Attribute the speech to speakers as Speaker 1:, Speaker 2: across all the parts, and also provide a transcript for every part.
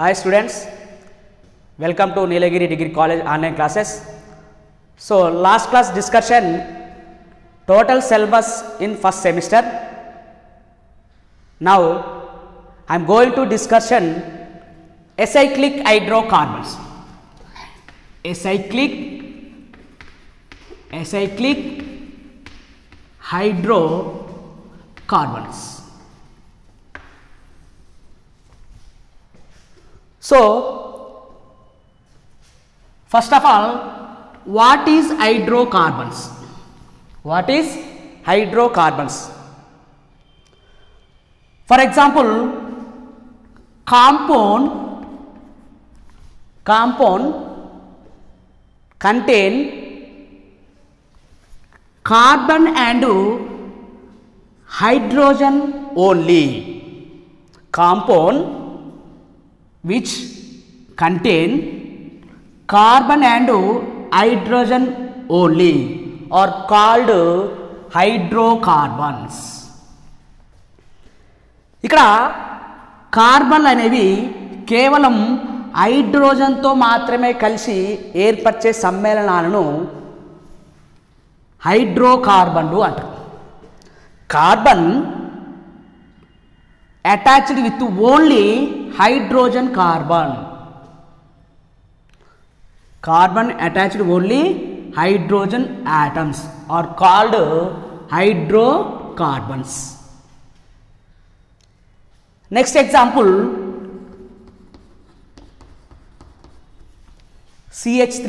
Speaker 1: Hi students, welcome to Nilagiri Degree College online classes. So last class discussion total syllabus in first semester. Now I am going to discussion acyclic hydrocarbons. Acyclic hydrocarbons. So first of all, what is hydrocarbons? What is hydrocarbons? For example, compound contain carbon and hydrogen only. Compound which contain carbon and hydrogen only are called hydrocarbons. ఇక్కడ carbon అనేవి కేవలం హైడ్రోజన్తో మాత్రమే కలిసి ఏర్పరిచే సమ్మేళనాలను హైడ్రోకార్బన్లు అంటారు. Carbon attached with only hydrogen carbon. Carbon attached only hydrogen atoms are called hydrocarbons. Next example, CH3.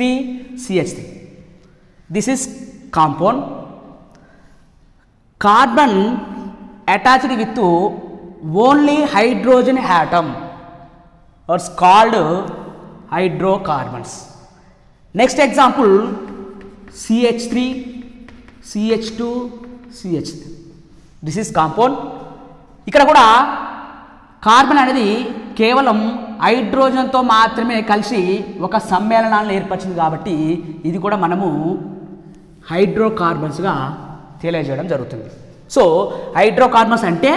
Speaker 1: This is compound. Carbon attached with only hydrogen atom are called hydrocarbons. Next example, CH3, CH2, CH3. This is compound. ఇక్కడ కూడా carbon అనేది కేవలం హైడ్రోజన్తో మాత్రమే కలిసి ఒక సమ్మేళనాలను ఏర్పరిచింది కాబట్టి ఇది కూడా మనము హైడ్రోకార్బన్స్గా తెలియజేయడం జరుగుతుంది. సో హైడ్రోకార్బన్స్ అంటే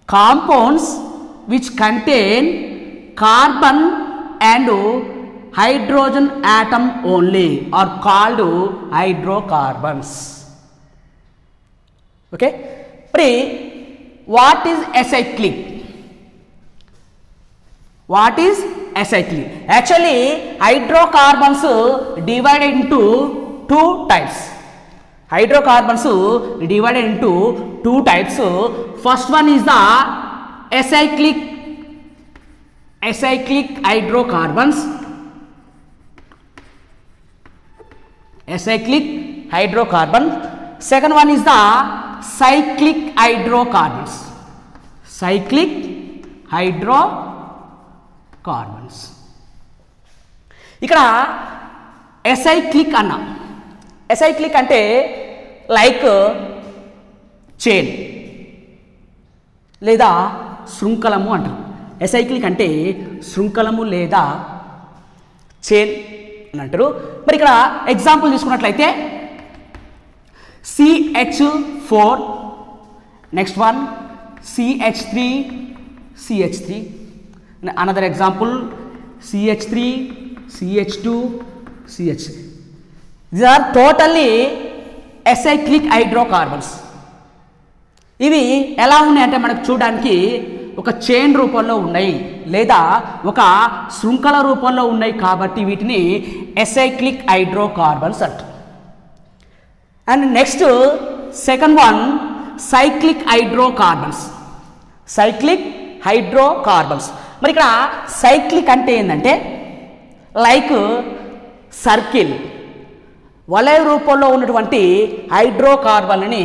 Speaker 1: compounds which contain carbon and hydrogen atom only are called hydrocarbons. Okay, what is acyclic? Actually hydrocarbons divided into two types. Hydrocarbons divided into two types. First one is the acyclic hydrocarbons. Second one is the cyclic hydrocarbons. ఇక్కడ acyclic అంటే like chain లేదా శృంఖలము అంటారు. Acyclic అంటే శృంఖలము లేదా chain అని అంటారు. మరి ఇక్కడ ఎగ్జాంపుల్ తీసుకున్నట్లయితే CH4, next one CH3, another example CH3, CH2, CH3. These are totally acyclic hydrocarbons. ఇవి ఎలా ఉన్నాయంటే మనకు చూడడానికి ఒక చైన్ రూపంలో ఉన్నాయి లేదా ఒక శృంఖల రూపంలో ఉన్నాయి కాబట్టి వీటిని acyclic hydrocarbons అంటారు. And next second one cyclic hydrocarbons. మరి ఇక్కడ సైక్లిక్ అంటే ఏంటంటే లైక్ సర్కిల్ వలయ రూపంలో ఉన్నటువంటి హైడ్రోకార్బన్లని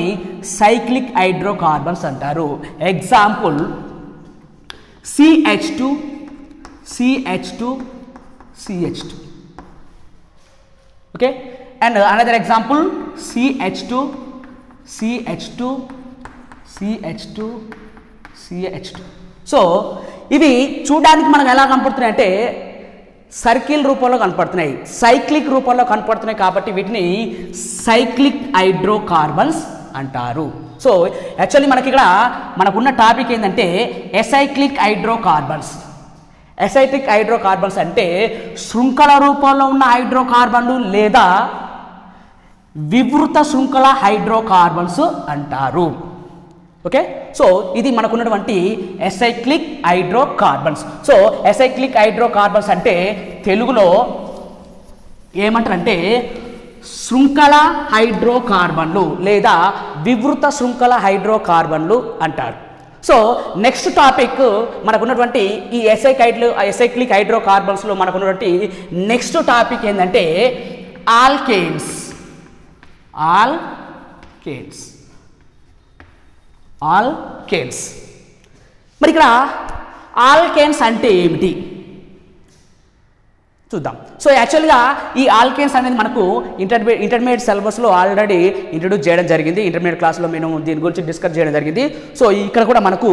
Speaker 1: సైక్లిక్ హైడ్రోకార్బన్స్ అంటారు. Example CH2, okay. And another example CH2. So ఇవి చూడడానికి మనకు ఎలా కనపడుతున్నాయి అంటే సర్కిల్ రూపంలో కనపడుతున్నాయి, సైక్లిక్ రూపంలో కనపడుతున్నాయి కాబట్టి వీటిని సైక్లిక్ హైడ్రోకార్బన్స్ అంటారు. సో యాక్చువల్లీ మనకి ఇక్కడ మనకున్న టాపిక్ ఏంటంటే అసైక్లిక్ హైడ్రోకార్బన్స్. ఎసైక్లిక్ హైడ్రోకార్బన్స్ అంటే శృంఖల రూపంలో ఉన్న హైడ్రోకార్బన్లు లేదా వివృత శృంఖల హైడ్రోకార్బన్స్ అంటారు. ఓకే, సో ఇది మనకున్నటువంటి acyclic hydrocarbons. So acyclic hydrocarbons అంటే తెలుగులో ఏమంటారంటే శృంఖల హైడ్రోకార్బన్లు లేదా వివృత శృంఖల హైడ్రోకార్బన్లు అంటారు. సో నెక్స్ట్ టాపిక్ మనకున్నటువంటి ఈ ఎసైక్లిక్ హైడ్రోకార్బన్స్లో మనకున్నటువంటి నెక్స్ట్ టాపిక్ ఏంటంటే ఆల్కేన్స్. ఆల్కేన్స్ మరి ఇక్కడ ఆల్కేన్స్ అంటే ఏమిటి చూద్దాం. సో యాక్చువల్గా ఈ ఆల్కేన్స్ అనేది మనకు ఇంటర్మీడియట్ సిలబస్లో ఆల్రెడీ ఇంట్రడ్యూస్ చేయడం జరిగింది. ఇంటర్మీడియట్ క్లాస్లో మేము దీని గురించి డిస్కస్ చేయడం జరిగింది. సో ఇక్కడ కూడా మనకు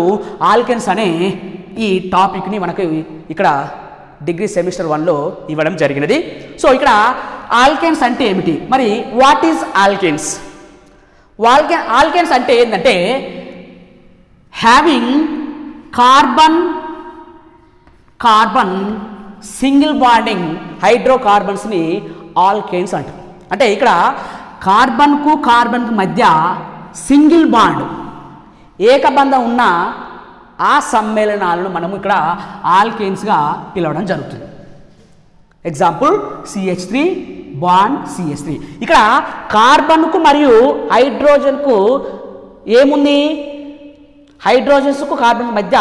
Speaker 1: ఆల్కేన్స్ అనే ఈ టాపిక్ని మనకు ఇక్కడ డిగ్రీ సెమిస్టర్ 1లో ఇవ్వడం జరిగినది. సో ఇక్కడ ఆల్కేన్స్ అంటే ఏమిటి, మరి వాట్ ఈజ్ ఆల్కేన్స్? ఆల్కేన్స్ అంటే ఏంటంటే హ్యావింగ్ కార్బన్ సింగిల్ బాండింగ్ హైడ్రోకార్బన్స్ని ఆల్కేన్స్ అంటారు. అంటే ఇక్కడ కార్బన్కు కార్బన్కు మధ్య సింగిల్ బాండ్ ఏకబంధం ఉన్న ఆ సమ్మేళనాలను మనము ఇక్కడ ఆల్కేన్స్గా పిలవడం జరుగుతుంది. Example CH3 bond CH3. ఇక్కడ కార్బన్కు మరియు హైడ్రోజన్కు ఏముంది, హైడ్రోజన్స్కు కార్బన్ మధ్య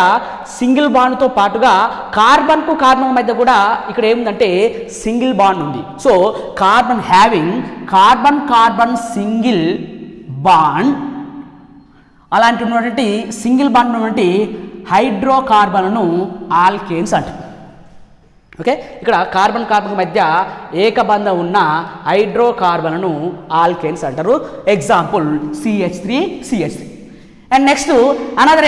Speaker 1: సింగిల్ బాండ్తో పాటుగా కార్బన్కు కార్బన్ మధ్య కూడా ఇక్కడ ఏముందంటే సింగిల్ బాండ్ ఉంది. So carbon having carbon single bond అలాంటి ఉన్నటువంటి సింగిల్ బాండ్ ఉన్నటువంటి హైడ్రోకార్బన్లను ఆల్కేన్స్ అంటారు. ఓకే, ఇక్కడ కార్బన్ మధ్య ఏకబంధం ఉన్న హైడ్రోకార్బన్లను ఆల్కేన్స్ అంటారు. Example CH3. And next another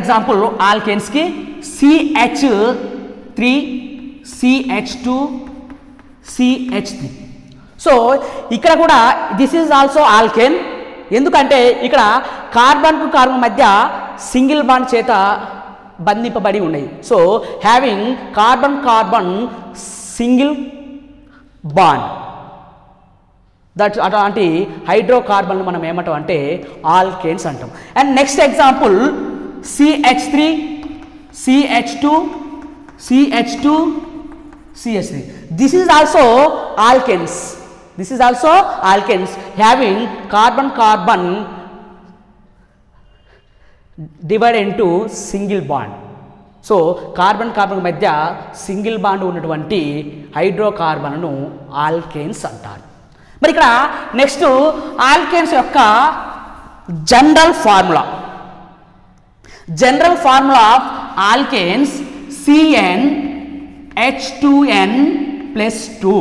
Speaker 1: example alkanes ki CH3 CH2 CH3. So ఇక్కడ కూడా దిస్ ఈజ్ ఆల్సో ఆల్కేన్. ఎందుకంటే ఇక్కడ కార్బన్కు కార్బన్ మధ్య సింగిల్ బాండ్ చేత బంధింపబడి ఉన్నాయి. So having carbon single bond అట్లాంటి హైడ్రోకార్బన్లు మనం ఏమంటాం అంటే ఆల్కేన్స్ అంటాం. And next example CH3 CH2 CH3. This is also alkanes. Having carbon divide into single bond. So carbon మధ్య సింగిల్ బాండ్ ఉన్నటువంటి హైడ్రోకార్బన్లను ఆల్కేన్స్ అంటారు. మరి ఇక్కడ నెక్స్ట్ ఆల్కేన్స్ యొక్క general formula of alkanes CnH2n+2.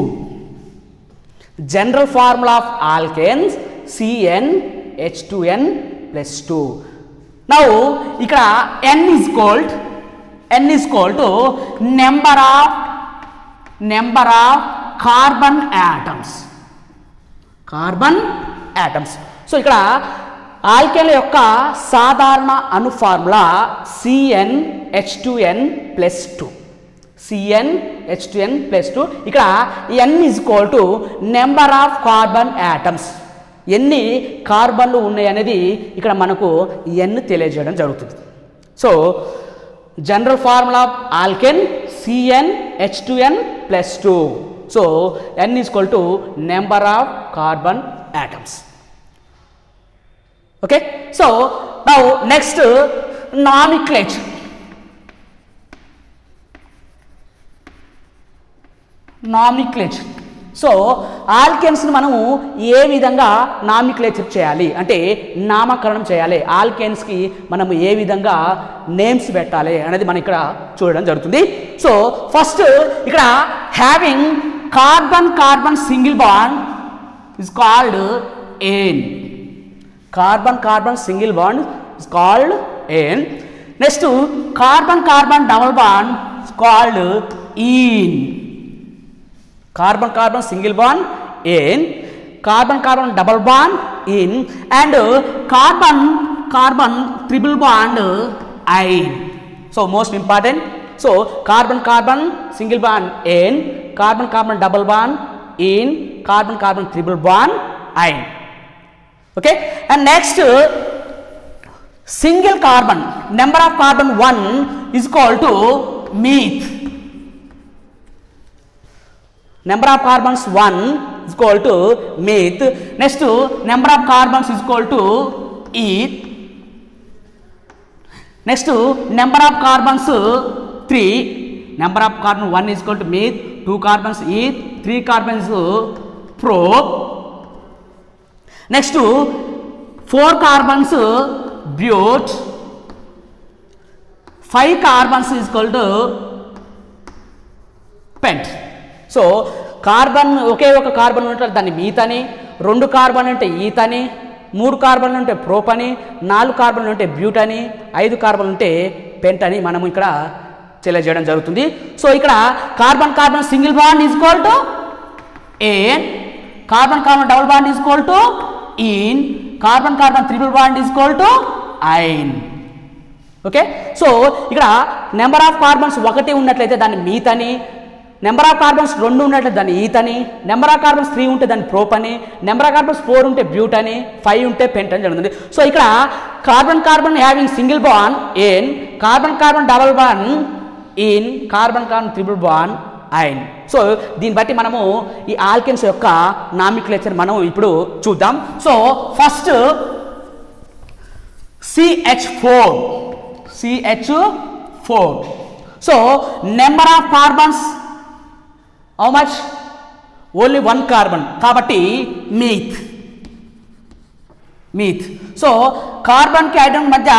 Speaker 1: General formula of alkanes CnH2n+2. Now ఇక్కడ n is equal to number of carbon atoms. So ఇక్కడ ఆల్కేన్ల యొక్క సాధారణ అణు ఫార్ములా CnH2n+2. ఇక్కడ n is equal to number of carbon atoms. ఎన్ని కార్బన్లు ఉన్నాయి అనేది ఇక్కడ మనకు n తెలియజేయడం జరుగుతుంది. So general formula of alkane CnH2n+2. So n is equal to number of carbon atoms. Okay, so now next nomenclature. So ఆల్కేన్స్ని మనము ఏ విధంగా నామిక్లేచర్ చేయాలి అంటే నామకరణం చేయాలి, ఆల్కేన్స్కి మనము ఏ విధంగా నేమ్స్ పెట్టాలి అనేది మనం ఇక్కడ చూడడం జరుగుతుంది. సో ఫస్ట్ ఇక్కడ having carbon single bond is called an. Carbon single bond is called an. Next carbon double bond is called ene. Carbon single bond an, carbon double bond ene, and carbon triple bond ine. So most important, so carbon carbon single bond N, carbon carbon double bond in, carbon carbon triple bond ine. Okay, and next single carbon, number of carbon 1 is equal to meth. Number of carbons 1 is equal to meth. Next number of carbons is equal to eth. Next number of carbons 3. Number of carbon 1 is equal to meth, 2 carbons eth, 3 carbons prop. Next 4 carbons but, 5 carbons is equal to pent. So carbon ఒకే ఒక carbon ఉంటే దాన్ని meat అని, 2 carbon అంటే eth అని, 3 కార్బన్లు ఉంటే prop అని, 4 కార్బన్లు ఉంటే బ్యూట్ అని, 5 కార్బన్లు ఉంటే పెంట్ అని మనము ఇక్కడ తెలియజేయడం జరుగుతుంది. సో ఇక్కడ carbon carbon single bond is equal to ane, carbon carbon double bond is equal to ene, carbon carbon triple bond is equal to yne. Okay, so ఇక్కడ నెంబర్ ఆఫ్ కార్బన్స్ 1 ఉన్నట్లయితే దాన్ని మీత్ అని, number of carbons 2 ఉన్నట్లయితే దాన్ని eth అని, number of carbons 3 ఉంటే దాన్ని prop అని, నెంబర్ ఆఫ్ కార్బన్స్ 4 ఉంటే బ్యూట్ అని, 5 ఉంటే పెంట్ అని జరుగుతుంది. సో ఇక్కడ carbon carbon having single bond ane, carbon carbon double bond ene, carbon carbon triple bond yne. So దీన్ని బట్టి మనము ఈ ఆల్కెన్స్ యొక్క నామిక్లేచర్ మనం ఇప్పుడు చూద్దాం. So first CH4. So number of carbons how much? Only 1 carbon, కాబట్టి మీత్. సో కార్బన్ కి హైడ్రోజన్ మధ్య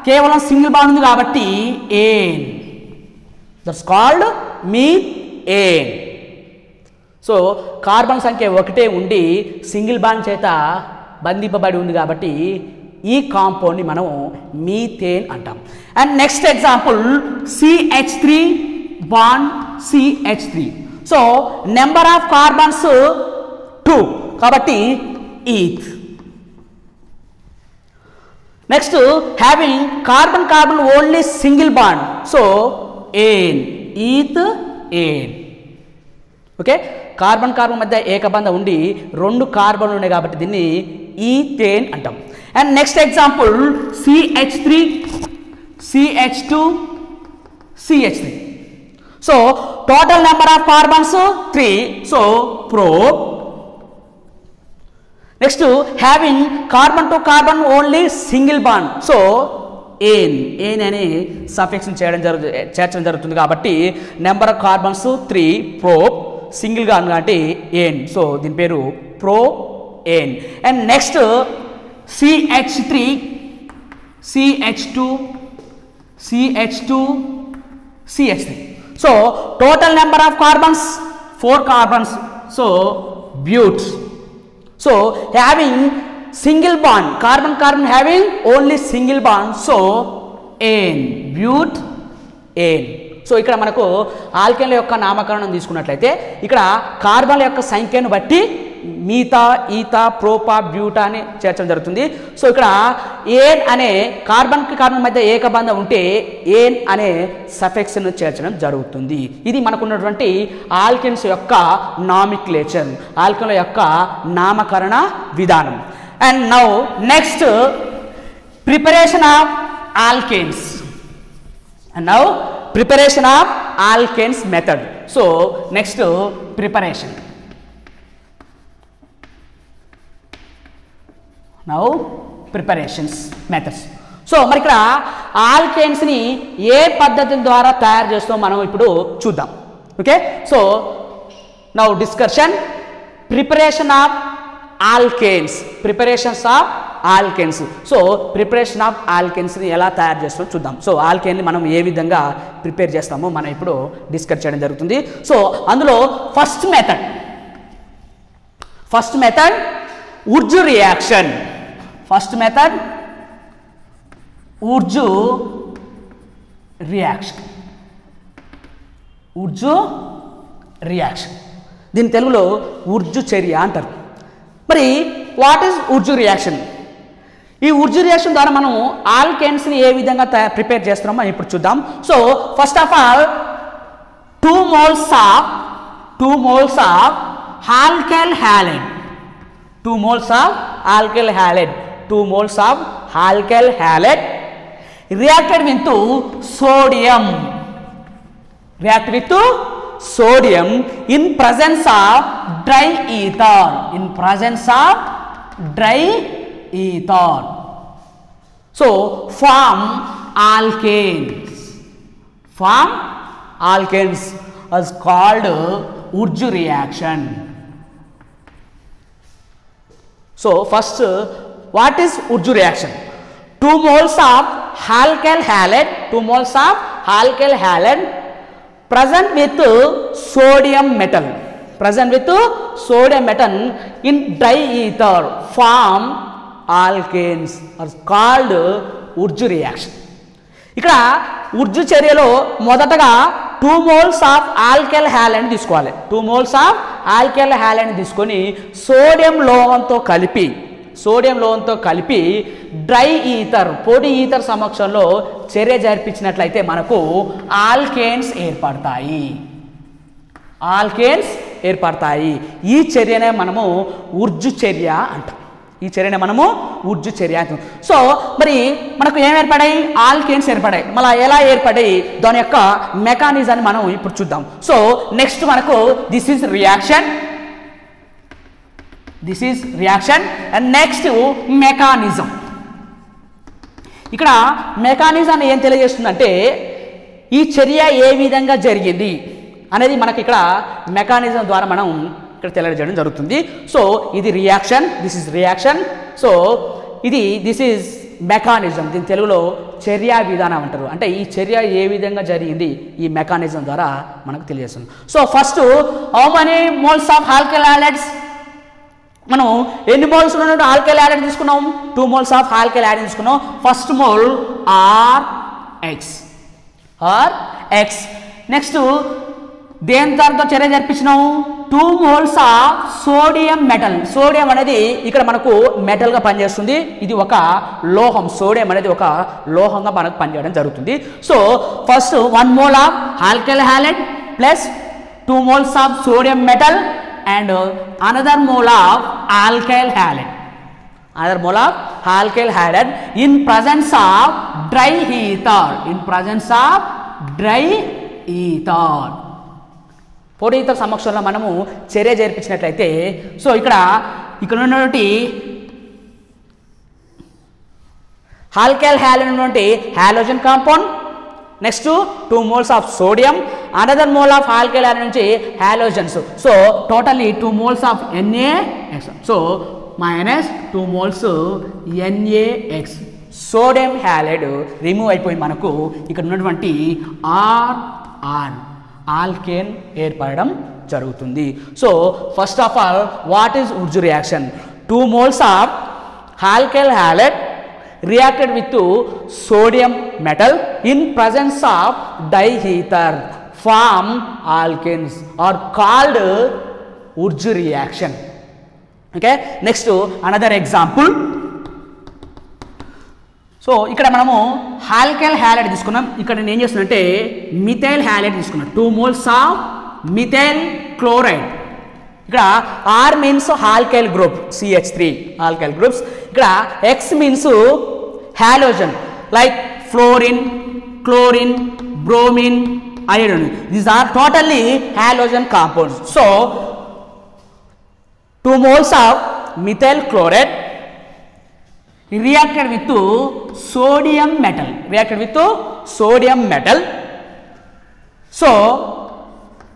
Speaker 1: కేవలం సింగిల్ బాండ్ ఉంది కాబట్టి ane, that's called methane. So carbon సంఖ్య 1 ఉండి సింగిల్ బాండ్ చేత బంధింపబడి ఉంది కాబట్టి ఈ కాంపౌండ్ ని మనం మీథేన్ అంటాం. And next example CH3 bond CH3. So number of carbons 2 కాబట్టి eth. Next having carbon carbon only single bond, so ane, eth ane. Okay, carbon carbon మధ్య ఏకబంధం ఉండి 2 కార్బన్లు ఉన్నాయి కాబట్టి దీన్ని ఈథేన్ అంటాం. And next example CH3 CH2 CH3. So total number of carbons 3, so prop. Next having carbon to carbon only single bond, so ane అనే suffix చేర్చడం జరుగుతుంది కాబట్టి నెంబర్ ఆఫ్ కార్బన్స్ 3, ప్రోప్, సింగిల్గా కాబట్టి ఏన్. సో దీని పేరు propane. And next CH3 CH2 CH3. So total number of carbons 4 carbons, so but. So having single bond, carbon carbon having only single bond, so ane, butane. So ఇక్కడ మనకు ఆల్కెన్ల యొక్క నామకరణం తీసుకున్నట్లయితే ఇక్కడ కార్బన్ల యొక్క సంఖ్యను బట్టి మీతా, ఈతా, ప్రోపా, బ్యూటా అని చేర్చడం జరుగుతుంది. సో ఇక్కడ ఏన్ అనే కార్బన్కి కార్బన్ మధ్య ఏకబంధం ఉంటే ఏన్ అనే సఫిక్స్ను చేర్చడం జరుగుతుంది. ఇది మనకున్నటువంటి ఆల్కెన్స్ యొక్క నామిక్లేచర్, ఆల్కెన్ల యొక్క నామకరణ విధానం. And now next preparation of alkenes. And now preparation of alkenes method. So next preparation. Now preparations methods. So మరి ఇక్కడ ఆల్కేన్స్ని ఏ పద్ధతుల ద్వారా తయారు చేస్తామో మనం ఇప్పుడు చూద్దాం. Okay, so now discussion preparation of alkanes, preparations of alkenes. So preparation of ఆల్కెన్స్ని ఎలా తయారు చేస్తామో చూద్దాం. సో ఆల్కెన్ని మనం ఏ విధంగా ప్రిపేర్ చేస్తామో మనం ఇప్పుడు డిస్కస్ చేయడం జరుగుతుంది. సో అందులో first method Wurtz reaction. First method Wurtz reaction. దీని తెలుగులో ఉర్జు చర్య అంటారు. మరి వాట్ ఈజ్ ఉర్జు రియాక్షన్? ఈ ఉర్జు రియాక్షన్ ద్వారా మనం ఆల్కేన్స్ని ఏ విధంగా ప్రిపేర్ చేస్తున్నామో మనం ఇప్పుడు చూద్దాం. So first of all 2 moles of alkyl halide, 2 moles of alkyl halide, 2 moles of alkyl halide reacted with sodium, reacted with sodium in presence of dry ether, in presence of dry ether. So form alkanes, form alkanes is called Urju reaction. So first, what is Urju reaction? 2 moles of alkyl halide, 2 moles of alkyl halide present with sodium metal, present with sodium metal in dry ether form alkanes are called Urju reaction. ఇక్కడ ఉర్జు చర్యలో మొదటగా 2 moles of alkyl halide తీసుకోవాలి. 2 moles of alkyl halide తీసుకొని sodium లోహంతో కలిపి dry ether, పొడి ether సమక్షంలో చర్య జరిపించినట్లయితే మనకు ఆల్కేన్స్ ఏర్పడతాయి. ఈ చర్యనే మనము ఉర్జు చర్య అంటాం. ఈ చర్యనే మనము ఉర్జు చర్య అంటాం. సో మరి మనకు ఏం ఏర్పడాయి? ఆల్కేన్స్ ఏర్పడాయి. మళ్ళీ ఎలా ఏర్పడాయి దాని యొక్క మెకానిజాన్ని మనం ఇప్పుడు చూద్దాం. సో నెక్స్ట్ మనకు this is reaction and next mechanism. ఇక్కడ మెకానిజాన్ని ఏం తెలియజేస్తుందంటే ఈ చర్య ఏ విధంగా జరిగింది అనేది మనకి ఇక్కడ మెకానిజం ద్వారా మనం ఇక్కడ తెలియజేయడం జరుగుతుంది. సో ఇది reaction, this is reaction. So this is mechanism, దీని తెలుగులో చర్యా విధానం అంటారు. అంటే ఈ చర్య ఏ విధంగా జరిగింది ఈ మెకానిజం ద్వారా మనకు తెలియజేస్తుంది. So first how many moles of alkyl halides, మనం ఎన్ని మోల్స్ ఉన్నట్టు ఆల్కైల్ హ్యాలైడ్ తీసుకున్నాం? 2 moles ఆఫ్ ఆల్కైల్ హ్యాలైడ్ తీసుకున్నాం. First mole RX. నెక్స్ట్ దేని దాంతో చర్య జరిపించినాము? 2 moles of sodium metal. Sodium అనేది ఇక్కడ మనకు మెటల్గా పనిచేస్తుంది. ఇది ఒక లోహం, సోడియం అనేది ఒక లోహంగా మనకు పనిచేయడం జరుగుతుంది. So first 1 mole of alkyl halide plus 2 moles of sodium metal and another mole of alkyl halide, in presence of dry ether, పొడి ఈథర్ సమక్షంలో మనము చర్య జరిపించినట్లయితే సో ఇక్కడ ఉన్నటువంటి ఆల్కైల్ హ్యాలైడ్ ఉన్నటువంటి halogen compound, next 2 moles of sodium, another mole of alkyl halide నుంచి halogens. So totally 2 moles of NaX. So minus 2 moles NaX. Sodium halide remove అయిపోయి మనకు ఇక్కడ ఉన్నటువంటి ఆల్కేన్ ఏర్పడడం జరుగుతుంది. So first of all what is Wurtz reaction? 2 moles of alkyl halide reacted with sodium metal in presence of diether form alkanes are called Urju reaction. Okay, next another example. So ఇక్కడ మనము alkyl halide తీసుకున్నాం. ఇక్కడ నేను ఏం చేస్తున్నంటే methyl halide తీసుకున్నాం. 2 moles of methyl chloride. ఇక్కడ R means alkyl group, CH3 alkyl groups. ఇక్కడ X means halogen like fluorine, chlorine, bromine, iodine. These are totally halogen compounds. So 2 moles of methyl chloride reacted with sodium metal. So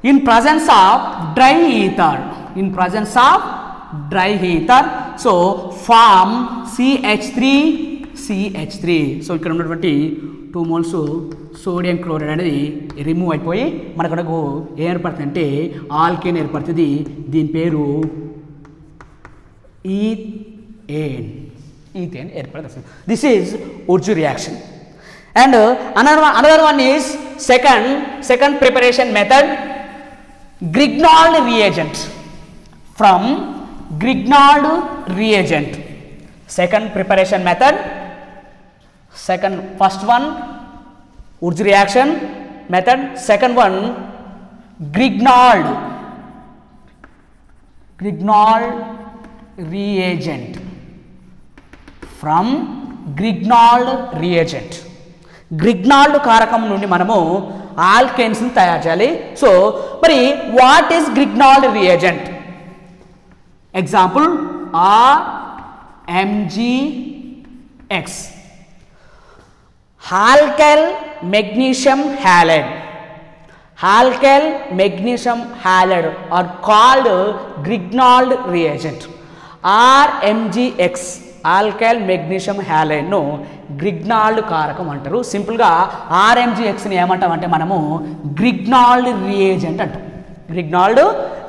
Speaker 1: in presence of dry ether, so form CH3. So ఇక్కడ ఉన్నటువంటి 2 moles sodium chloride అనేది remove అయిపోయి మనకు ఏర్పడుతుంది అంటే alkane ఏర్పడుతుంది. దీని పేరు ఈథేన్ ఏర్పడుతుంది. This is Wurtz reaction. And another one is second preparation method, Grignard reagent. From Grignard reagent, Second preparation method. First one, Wurtz reaction method. Second one, Grignard reagent. From Grignard reagent. Grignard కారకం నుండి మనము alkanes ని తయారు చేయాలి. So మరి what is Grignard reagent? Example RMgX, alkyl magnesium halide. Alkyl magnesium halide are called Grignard reagent. RMgX, alkyl magnesium halide ను గ్రిగ్నాల్డ్ కారకం అంటారు. సింపుల్గా ఆర్ఎంజిఎక్స్ని ఏమంటామంటే మనము గ్రిగ్నాల్డ్ రియేజెంట్ అంటాం. గ్రిగ్నాల్డ్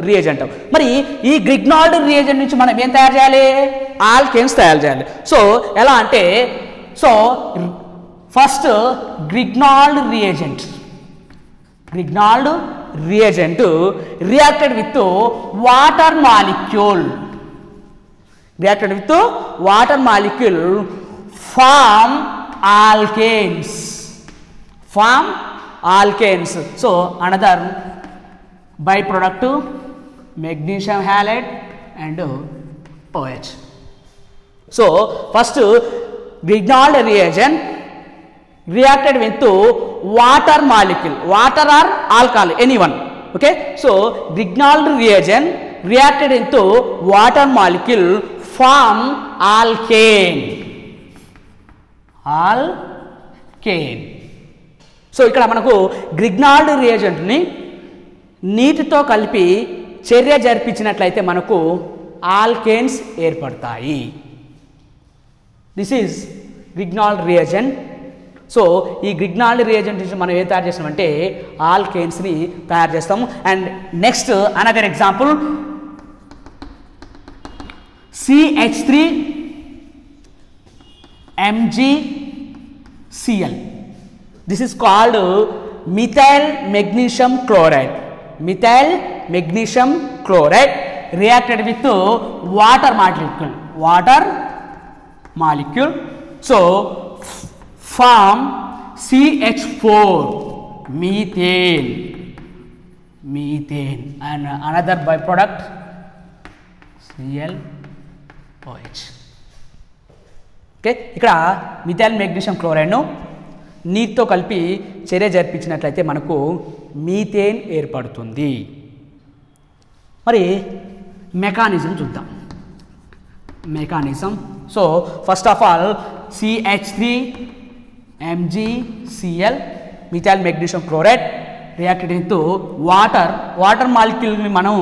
Speaker 1: రియేజెంట్. మరి ఈ గ్రిగ్నాల్డ్ రియేజెంట్ నుంచి మనం ఏం తయారు చేయాలి? ఆల్కేన్స్ తయారు చేయాలి. సో ఎలా అంటే, so first Grignard reagent reacted with water molecule form alkanes. So another byproduct, magnesium halide and OH. So first Grignard reagent reacted with water molecule, water or alcohol, anyone. Okay, so Grignard reagent reacted into water molecule form alkane. So ఇక్కడ మనకు గ్రిగ్నాల్డ్ రియేజెంట్ని నీటితో కలిపి చర్య జరిపించినట్లయితే మనకు alkanes ఏర్పడతాయి. This is Grignard reagent. So ఈ Grignard reagent నుంచి మనం ఏం తయారు చేస్తామంటే ఆల్కేన్స్ని తయారు చేస్తాము. And next another example, CH3MgCl. This is called methyl magnesium chloride. Reacted with water molecule. So form CH4, methane, and another byproduct ClOH. Okay, ఇక్కడ methyl magnesium క్లోరైడ్ను నీటితో కలిపి చర్య జరిపించినట్లయితే మనకు మీథేన్ ఏర్పడుతుంది. మరి మెకానిజం చూద్దాం. So first of all CH3MgCl, methyl magnesium chloride reacted with water మాలిక్యూల్ని మనం